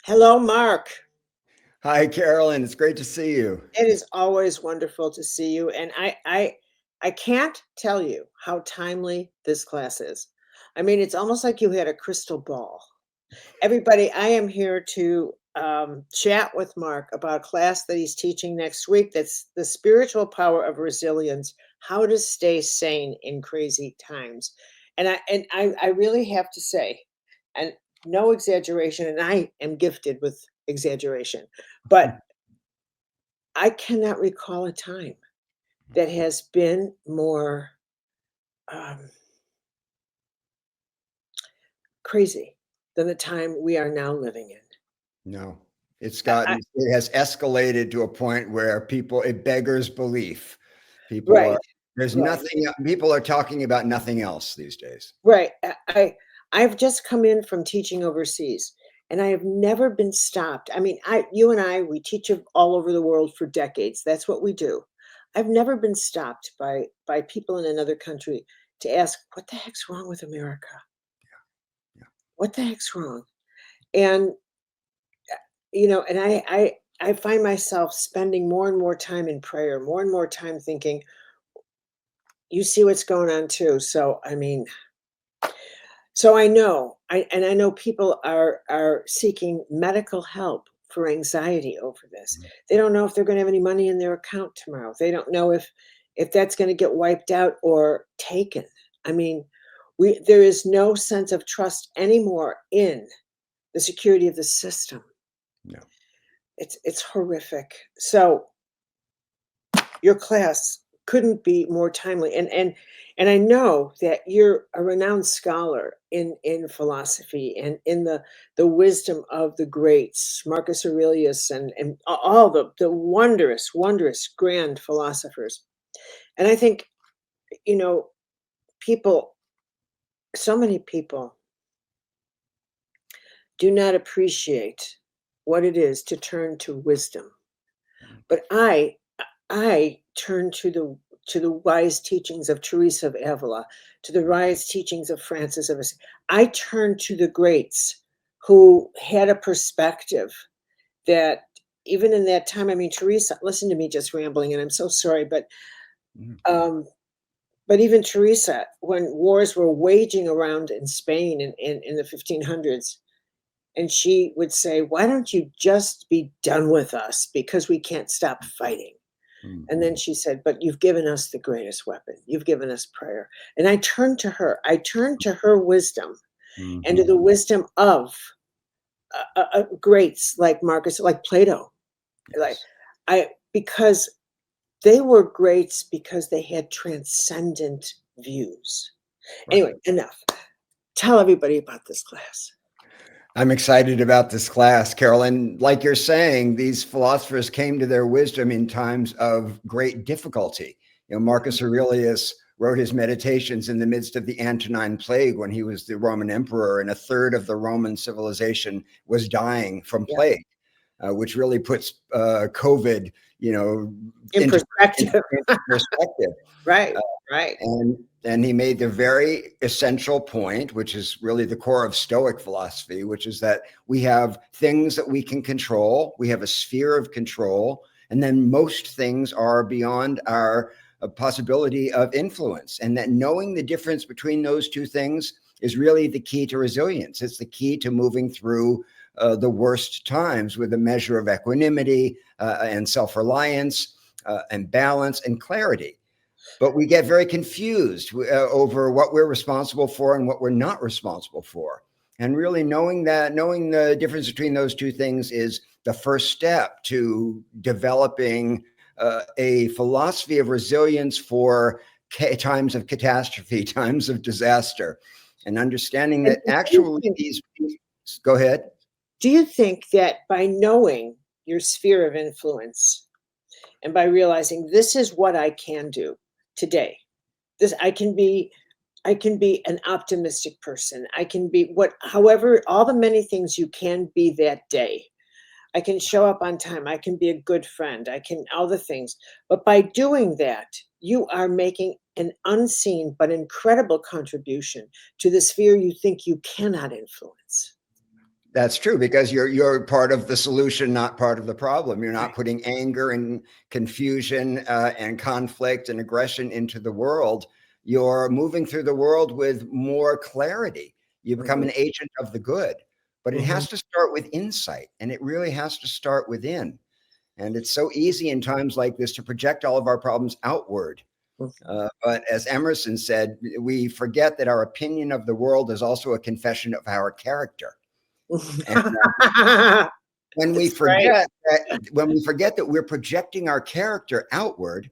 Hello, Mark. Hi, Carolyn. It's great to see you. It is always wonderful to see you, and I can't tell you how timely this class is. I mean, it's almost like you had a crystal ball. Everybody, I am here to chat with Mark about a class that he's teaching next week. That's the spiritual power of resilience: how to stay sane in crazy times. And I really have to say, and no exaggeration, and I am gifted with exaggeration, but I cannot recall a time that has been more um, crazy than the time we are now living in. No, I, it has escalated to a point where it beggars belief. People right, are, there's right, nothing, people are talking about nothing else these days. right. I've just come in from teaching overseas, and I have never been stopped. I mean, you and I, we teach all over the world for decades. That's what we do. I've never been stopped by people in another country to ask, "What the heck's wrong with America? Yeah. What the heck's wrong?" And and I find myself spending more and more time in prayer, more and more time thinking, you see what's going on too. So I mean, so I know people are seeking medical help for anxiety over this. Mhm. They don't know if they're going to have any money in their account tomorrow. They don't know if that's going to get wiped out or taken. I mean, we there is no sense of trust anymore in the security of the system. No. It's horrific. So your class couldn't be more timely, and I know that you're a renowned scholar in philosophy and in the wisdom of the greats, Marcus Aurelius, and all the wondrous grand philosophers. And I think, you know people, so many people do not appreciate what it is to turn to wisdom. But I turn to the wise teachings of Teresa of Avila, to the wise teachings of Francis of Assisi. I turn to the greats who had a perspective that even in that time, I mean, Teresa, listen to me just rambling, and I'm so sorry, Mhm. um, but even Teresa, when wars were waging around in Spain in the 1500s, and she would say, "Why don't you just be done with us because we can't stop fighting?" And then Mhm. she said, "But you've given us the greatest weapon. You've given us prayer." And I turned to her. I turned to her wisdom and to Mhm. the wisdom of greats like Marcus, like Plato. Like Yes. because they were greats because they had transcendent views. Right. Anyway, enough. Tell everybody about this class. I'm excited about this class, Carolyn. Like you're saying, these philosophers came to their wisdom in times of great difficulty. Marcus Aurelius wrote his meditations in the midst of the Antonine Plague when he was the Roman emperor, and a third of the Roman civilization was dying from Yeah, plague, which really puts COVID, you know, in into, perspective. into perspective. Right, right. And he made the very essential point, which is really the core of Stoic philosophy, which is that we have things that we can control, we have a sphere of control, and then most things are beyond our possibility of influence. And that knowing the difference between those two things is really the key to resilience. It's the key to moving through the worst times with a measure of equanimity and self reliance and balance and clarity. But we get very confused over what we're responsible for and what we're not responsible for. And really knowing the difference between those two things is the first step to developing a philosophy of resilience for times of catastrophe, times of disaster, and understanding And that do you actually think go ahead. do you think that by knowing your sphere of influence and by realizing this is what I can do today, this I can be an optimistic person. I can be what however all the many things you can be that day. I can show up on time. I can be a good friend. I can all the things. But by doing that, you are making an unseen but incredible contribution to the sphere you think you cannot influence. That's true, because you're part of the solution, not part of the problem. You're not Right. putting anger and confusion and conflict and aggression into the world. You're moving through the world with more clarity. You become Mhm, an agent of the good, but it mhm, has to start with insight, and it really has to start within. And it's so easy in times like this to project all of our problems outward. mhm. But as Emerson said, we forget that our opinion of the world is also a confession of our character. And when we That's right. forget that we're projecting our character outward,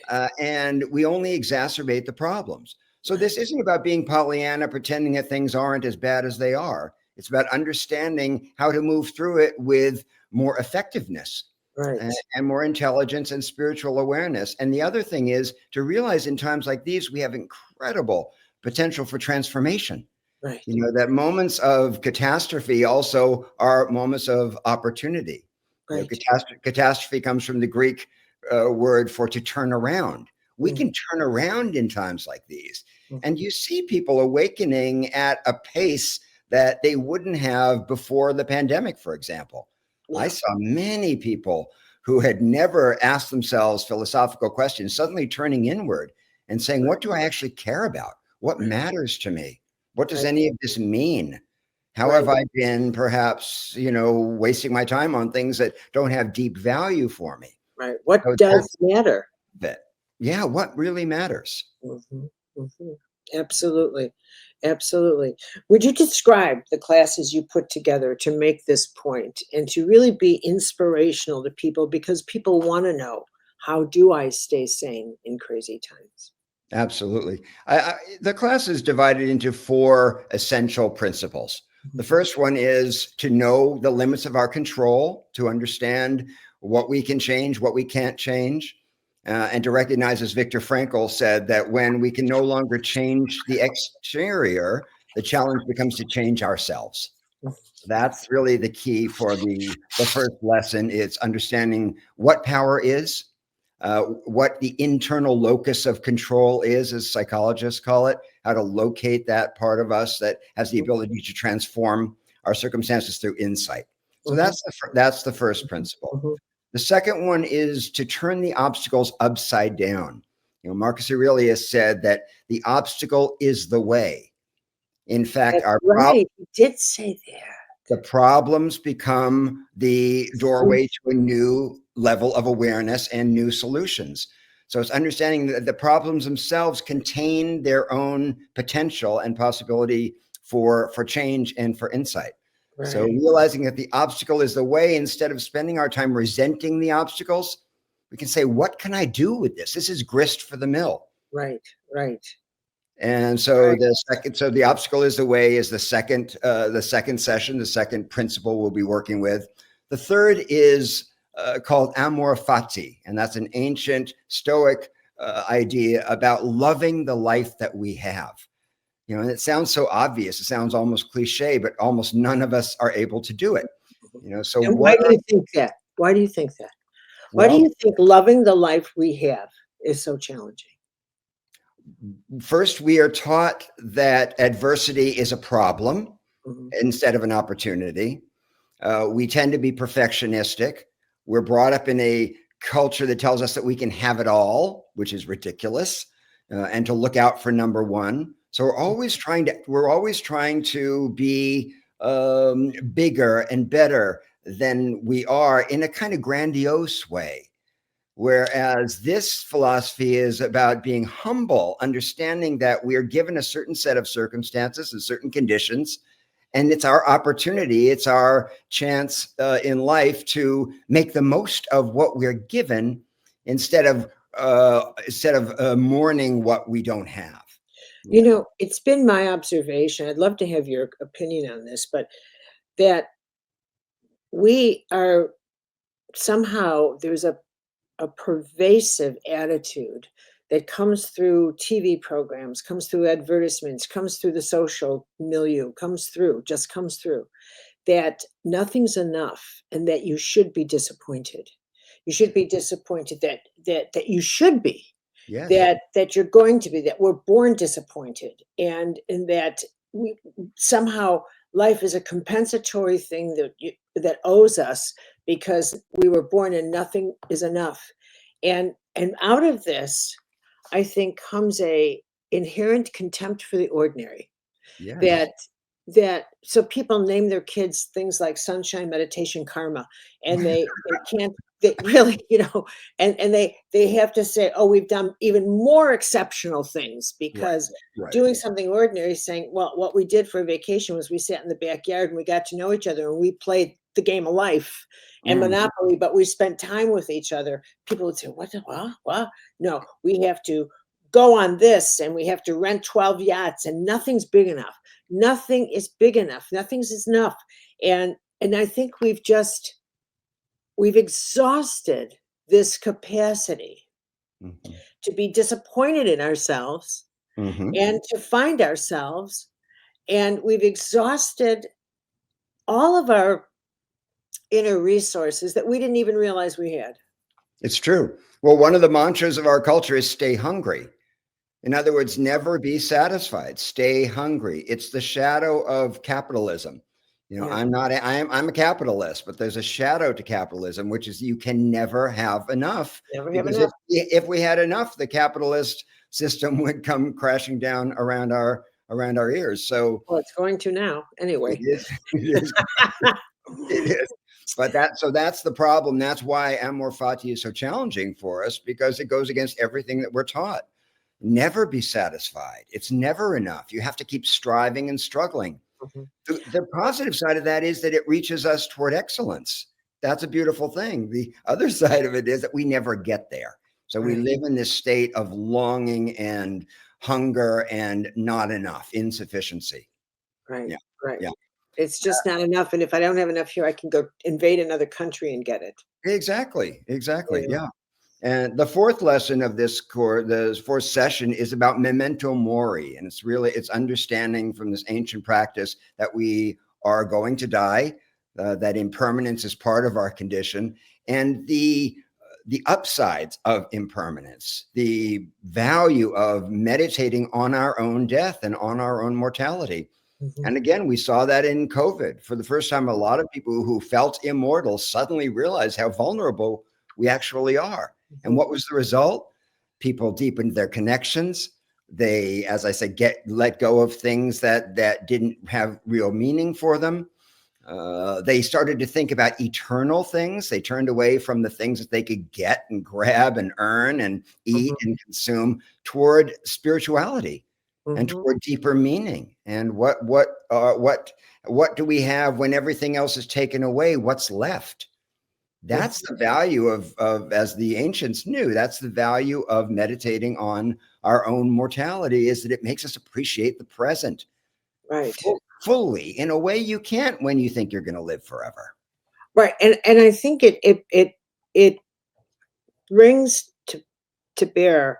Right, and we only exacerbate the problems. So right, this isn't about being Pollyanna, pretending that things aren't as bad as they are. It's about understanding how to move through it with more effectiveness right, and more intelligence and spiritual awareness. And the other thing is to realize in times like these, we have incredible potential for transformation. right, You know, that moments of catastrophe also are moments of opportunity. You know, right. catastrophe comes from the Greek word for to turn around. We Mhm, can turn around in times like these. And mhm. you see people awakening at a pace that they wouldn't have before the pandemic, for example. I Yeah, saw many people who had never asked themselves philosophical questions suddenly turning inward and saying, right, what do I actually care about? What right, matters to me? What does right, any of this mean? How right, have I been perhaps, wasting my time on things that don't have deep value for me? right. What So does that's matter? it. Yeah, what really matters? Mhm, mhm. Absolutely, absolutely. Would you describe the classes you put together to make this point and to really be inspirational to people because people wanna know, how do I stay sane in crazy times? Absolutely. The class is divided into four essential principles. The Mhm, first one is to know the limits of our control, to understand what we can change, what we can't change, and to recognize, as Viktor Frankl said, that when we can no longer change the exterior, the challenge becomes to change ourselves. mhm. That's really the key for the first lesson. It's understanding what power is, what the internal locus of control is, as psychologists call it, how to locate that part of us that has the ability to transform our circumstances through insight. So Mhm, that's the first mhm, principle. mhm. The second one is to turn the obstacles upside down. Marcus Aurelius said that the obstacle is the way. In fact, That's right, you did say that. the problems become the doorway to a new level of awareness and new solutions. So it's understanding that the problems themselves contain their own potential and possibility for change and for insight. So Right, realizing that the obstacle is the way, instead of spending our time resenting the obstacles, we can say, what can I do with this? This is grist for the mill. right, right, And so right. the obstacle is the way is the second session, the second principle we'll be working with. The third is called amor fati, and that's an ancient Stoic idea about loving the life that we have. And it sounds so obvious, it sounds almost cliche, but almost none of us are able to do it. So And what why do are you think that? Why do you think that? Why do well, you think loving the life we have is so challenging? first we are taught that adversity is a problem Mhm, instead of an opportunity. We tend to be perfectionistic. We're brought up in a culture that tells us that we can have it all, which is ridiculous, and to look out for number one. So we're always trying to be bigger and better than we are in a kind of grandiose way. Whereas this philosophy is about being humble, understanding that we are given a certain set of circumstances and certain conditions, and it's our opportunity, it's our chance in life to make the most of what we're given, instead of mourning what we don't have. You Yeah. know, it's been my observation, I'd love to have your opinion on this, but that we are somehow there's a pervasive attitude that comes through TV programs, comes through advertisements, comes through the social milieu, just comes through, that nothing's enough and that you should be disappointed. You should be disappointed that you should be, Yes. that you're going to be, that we're born disappointed, and that we somehow life is a compensatory thing that owes us because we were born and nothing is enough. And out of this, I think comes a inherent contempt for the ordinary. Yes. That that so people name their kids things like sunshine, meditation, karma, and they can't they really, and they have to say, oh, we've done even more exceptional things Right. because Right. doing something ordinary, saying, well, what we did for a vacation was we sat in the backyard and we got to know each other and we played the game of life and Mm. Monopoly, but we spent time with each other. People would say, what? No, we have to go on this and we have to rent 12 yachts and nothing's big enough. Nothing is big enough. Nothing's enough. And I think we've exhausted this capacity Mhm. to be disappointed in ourselves Mhm. and to find ourselves. And we've exhausted all of our inner resources that we didn't even realize we had. It's true. Well, one of the mantras of our culture is stay hungry. In other words, never be satisfied. Stay hungry. It's the shadow of capitalism. Yeah. I'm not, I'm a capitalist, but there's a shadow to capitalism, which is you can never have enough. Never have Because enough. if we had enough, the capitalist system would come crashing down around our ears. So Well, it's going to now it anyway. is, it is, it is. But that's the problem. That's why amor fati is so challenging for us, because it goes against everything that we're taught. Never be satisfied. It's never enough. You have to keep striving and struggling. Mhm. The positive side of that is that it reaches us toward excellence. That's a beautiful thing. The other side of it is that we never get there. So we Right. live in this state of longing and hunger and not enough, insufficiency. Right. Yeah. Right. Yeah. It's just not enough. And if I don't have enough here, I can go invade another country and get it. Exactly. Exactly. Yeah. Yeah. And the fourth lesson of this core, the fourth session, is about memento mori, and it's understanding from this ancient practice that we are going to die, that impermanence is part of our condition, and the upsides of impermanence, the value of meditating on our own death and on our own mortality. Mhm. And again, we saw that in COVID. For the first time, a lot of people who felt immortal suddenly realized how vulnerable we actually are. And Mhm. what was the result? People deepened their connections. They, as I said, let go of things that didn't have real meaning for them. They started to think about eternal things. They turned away from the things that they could get and grab and earn and eat Mhm. and consume toward spirituality and Mhm. toward deeper meaning. And what do we have when everything else is taken away? What's left? Mhm. That's the value of, as the ancients knew, that's the value of meditating on our own mortality, is that it makes us appreciate the present Right. fully in a way you can't when you think you're going to live forever. Right. And I think it brings to bear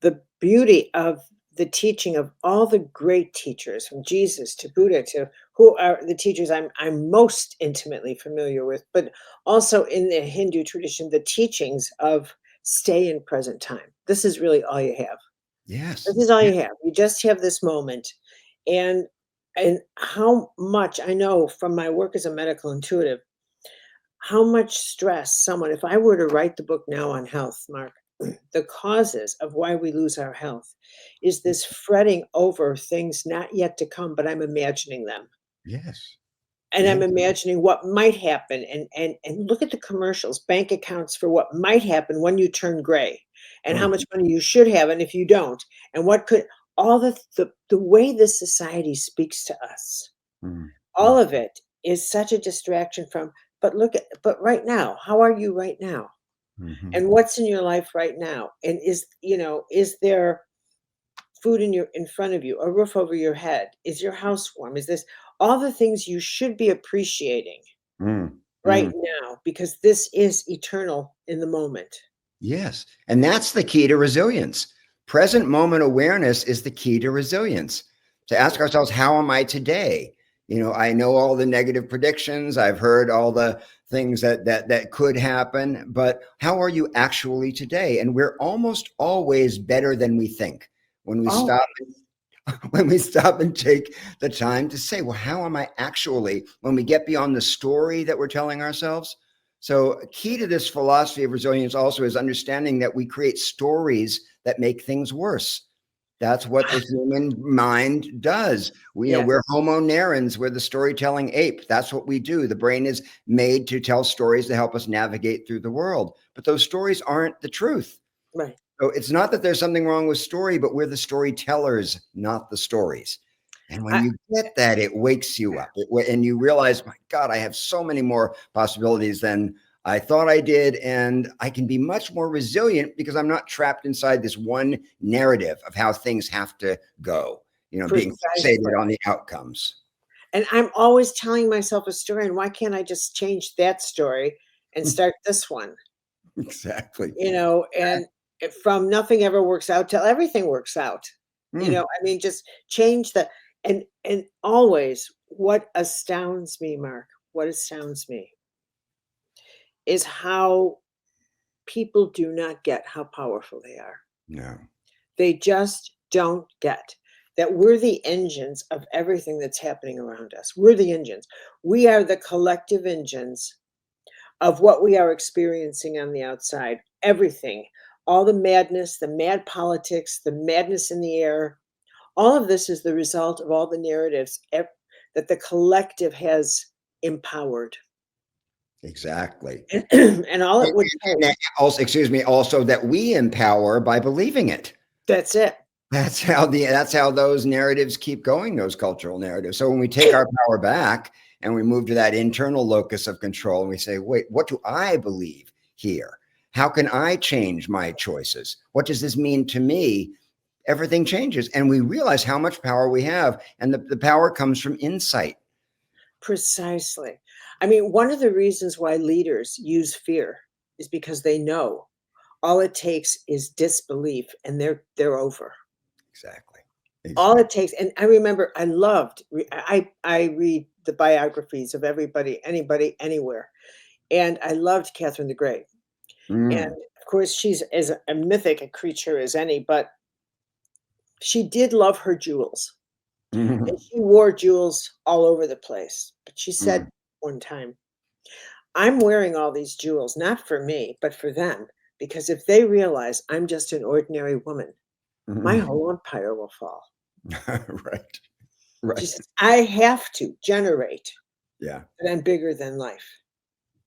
the beauty of the teaching of all the great teachers, from Jesus to Buddha to who are the teachers I'm most intimately familiar with, but also in the Hindu tradition, the teachings of stay in present time. This is really all you have. Yes. This is all Yeah. you have. You just have this moment. And and how much I know from my work as a medical intuitive, how much stress someone, if I were to write the book now on health, Mark, the causes of why we lose our health is this fretting over things not yet to come, but I'm imagining them. Yes. And Yeah. I'm imagining what might happen, and look at the commercials, bank accounts for what might happen when you turn gray, and how Oh. much money you should have, and if you don't, and what could all the way this society speaks to us, Mm, all mm, of it is such a distraction from, but right now, how are you right now? mhm. And what's in your life right now? And is there food in front of you, a roof over your head? Is your house warm? Is this all the things you should be appreciating Mm, right mm. now, because this is eternal in the moment. Yes. And that's the key to resilience. Present moment awareness is the key to resilience. To ask ourselves, how am I today? I know all the negative predictions. I've heard all the things that could happen, but how are you actually today? And we're almost always better than we think when we stop Always. when we stop and take the time to say, well, how am I actually, when we get beyond the story that we're telling ourselves? So key to this philosophy of resilience also is understanding that we create stories that make things worse. That's what the human mind does. We're homo narrans. We're the storytelling ape. That's what we do. The brain is made to tell stories to help us navigate through the world. But those stories aren't the truth. Right. So it's not that there's something wrong with story, but we're the storytellers, not the stories. And when you get that, it wakes you up. And you realize, my God, I have so many more possibilities than I thought I did. And I can be much more resilient because I'm not trapped inside this one narrative of how things have to go, being fixated on the outcomes. And I'm always telling myself a story. And why can't I just change that story and start this one? Exactly. And from nothing ever works out till everything works out. I mean, just change and always what astounds me, Mark, what astounds me is how people do not get how powerful they are. No. They just don't get that we're the engines of everything that's happening around us. We're the engines. We are the collective engines of what we are experiencing on the outside. Everything, all the madness, the mad politics, the madness in the air, all of this is the result of all the narratives that the collective has empowered. Exactly. And all it would take. Also that we empower by believing it. That's it. That's how those narratives keep going, those cultural narratives. So when we take our power back and we move to that internal locus of control and we say, wait, what do I believe here? How can I change my choices? What does this mean to me? Everything changes. And we realize how much power we have. And the power comes from insight. Precisely. I mean, one of the reasons why leaders use fear is because they know all it takes is disbelief and they're over. Exactly. All it takes. And I remember I read the biographies of everybody, anybody, anywhere. And I loved Catherine the Great. And of course, she's as a mythic a creature as any, but she did love her jewels. And she wore jewels all over the place. But she said one time, I'm wearing all these jewels, not for me, but for them. Because if they realize I'm just an ordinary woman, my whole empire will fall. Right. She says, I have to generate that I'm bigger than life.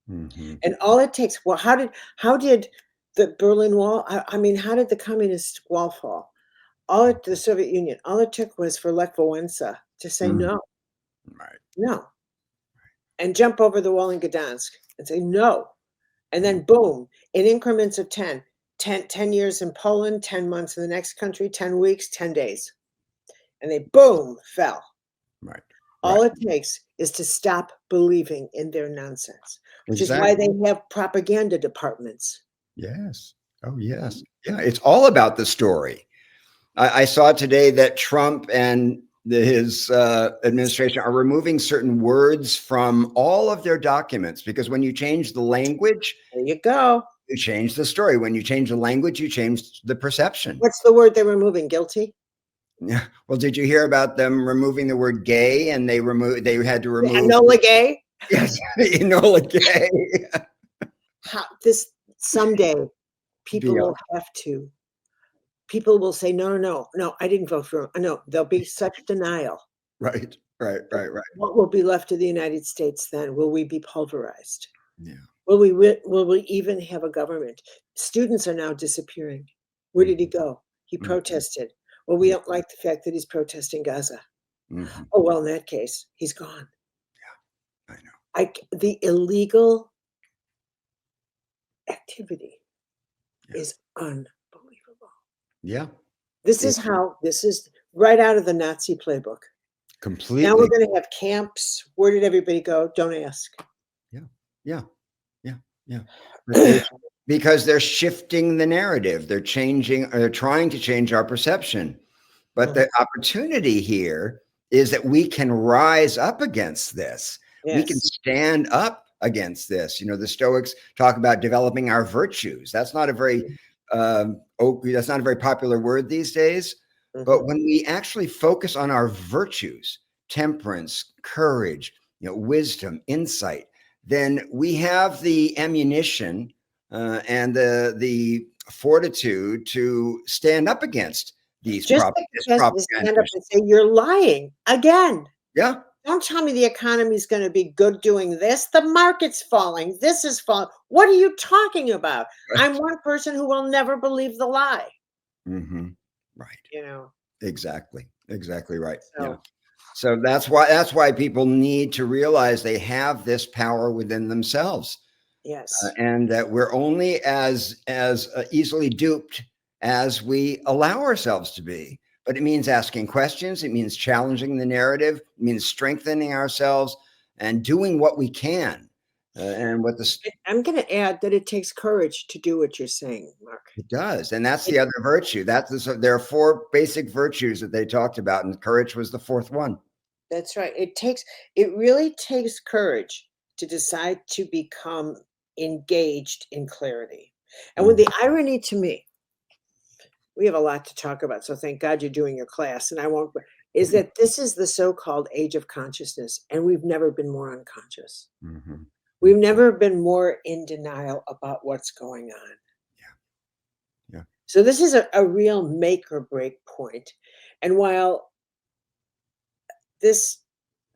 And all it takes, well, how did the Berlin Wall, I mean, how did the communist wall fall? The Soviet Union, all it took was for Lech Wałęsa to say no. Right. No. And jump over the wall in Gdansk and say no. And then boom, in increments of 10 years in Poland, 10 months in the next country, 10 weeks, 10 days. And they boom, fell. Right. All it takes is to stop believing in their nonsense, which is why they have propaganda departments. Yes. Oh, yes. Yeah. It's all about the story. I saw today that Trump and his administration are removing certain words from all of their documents because when you change the language, there you go. You change the story. When you change the language, you change the perception. What's the word they're removing? Guilty? Yeah. Well, did you hear about them removing the word gay and they had to remove Enola Gay? Yes, Enola Gay. Someday people will have to. People will say, no, I didn't vote for him. No, there'll be such denial. Right. What will be left of the United States then? Will we be pulverized? Yeah. Will we even have a government? Students are now disappearing. Where did he go? He protested. Well, we don't like the fact that he's protesting Gaza. Oh, well, in that case, he's gone. Yeah, I know. The illegal activity is unbelievable. Yeah. This is right out of the Nazi playbook. Completely. Now we're going to have camps. Where did everybody go? Don't ask. Yeah. Because they're shifting the narrative. They're trying to change our perception. But the opportunity here is that we can rise up against this. Yes. We can stand up against this. The Stoics talk about developing our virtues. That's not a very popular word these days. But when we actually focus on our virtues, temperance, courage, wisdom, insight, then we have the ammunition and the fortitude to stand up against these Just the this capacity to stand up propaganda. and say, "You're lying again. Yeah, Don't tell me the economy is gonna be good doing this. The market's falling. This is falling. What are you talking about? I'm right. one person who will never believe the lie." Hmm. Right. You know? Exactly. Exactly right. Yeah. So, So that's why people need to realize they have this power within themselves, yes. and that we're only as easily duped as we allow ourselves to be. But it means asking questions. It means challenging the narrative. It means strengthening ourselves and doing what we can. And what this I'm gonna add that it takes courage to do what you're saying, Mark. it does, and that's It the other virtue. There are four basic virtues that they talked about, and courage was the fourth one. That's right. It really takes courage to decide to become engaged in clarity. And when Mhm. the irony to me, we have a lot to talk about, so thank God you're doing your class, and I won't, is that this is the so-called age of consciousness, and we've never been more unconscious. Mhm. We've never been more in denial about what's going on. Yeah, yeah. So this is a real make or break point. And while this,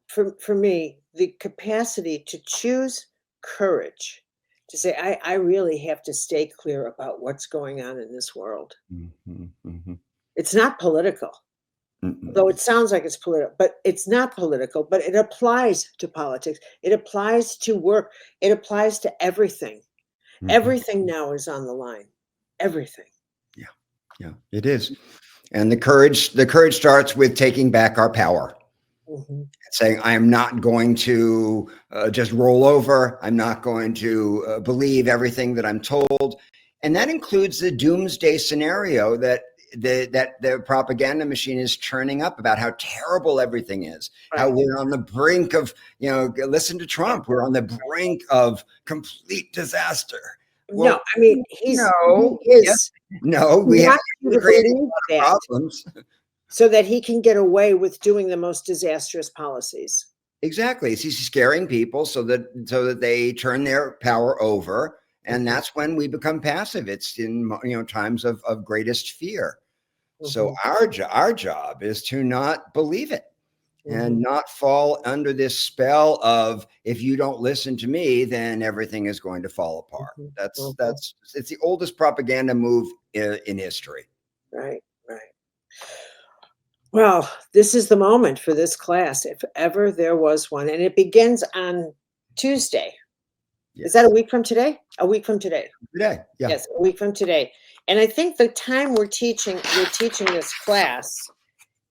for me, the capacity to choose courage, to say, I really have to stay clear about what's going on in this world. Mhm, mhm. It's not political. Though Mm-mm. it sounds like it's political, but it's not political, but it applies to politics. It applies to work. It applies to everything. Mhm. Everything now is on the line. Everything. Yeah, yeah, it is. And the courage starts with taking back our power, Mhm, saying, "I am not going to just roll over. I'm not going to believe everything that I'm told," and that includes the doomsday scenario that the propaganda machine is churning up about how terrible everything is, how right. we're on the brink of, listen to Yeah. Trump, we're on the brink of complete disaster. No, Well, I mean, he no, yes, is no, he we have wants you actually to creating believe a lot that of problems. so that he can get away with doing the most disastrous policies. Exactly. He's scaring people so that they turn their power over, and Mhm, that's when we become passive. It's in times of greatest fear. So mhm, our job is to not believe it and mhm, not fall under this spell of, if you don't listen to me, then everything is going to fall apart. mhm, That's mhm. that's it's the oldest propaganda move in history. Right, right. Well, this is the moment for this class, if ever there was one, and it begins on Tuesday. Is that a Yes. week from today? A week from today. Today. Yeah. Yes, a week from today. And I think the time we're teaching this class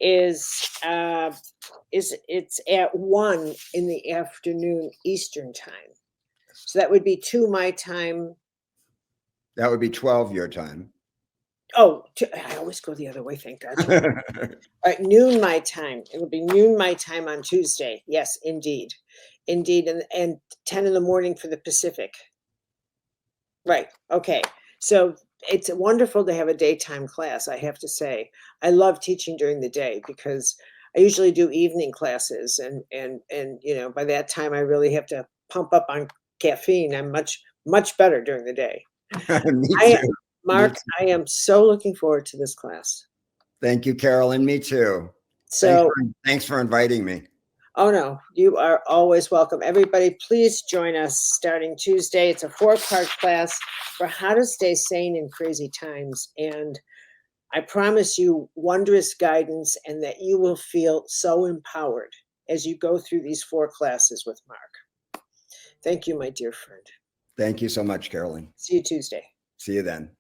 is it's at 1 in the afternoon Eastern time. So that would be 2 my time. That would be 12 your time. Oh, I always go the other way, thank God. Alright, noon my time. It'll be noon my time on Tuesday. Yes, indeed. Indeed, and 10 in the morning for the Pacific. Right, okay. So, it's wonderful to have a daytime class, I have to say. I love teaching during the day because I usually do evening classes and by that time, I really have to pump up on caffeine. I'm much, much better during the day. Me I too. Me Mark, too. I am so looking forward to this class. Thank you, Carolyn. Me too. Thanks So for thanks for inviting me. oh, no, you are always welcome. Everybody, please join us starting Tuesday. It's a 4-part class for how to stay sane in crazy times. And I promise you wondrous guidance and that you will feel so empowered as you go through these 4 classes with Mark. Thank you, my dear friend. Thank you so much, Carolyn. See you Tuesday. See you then.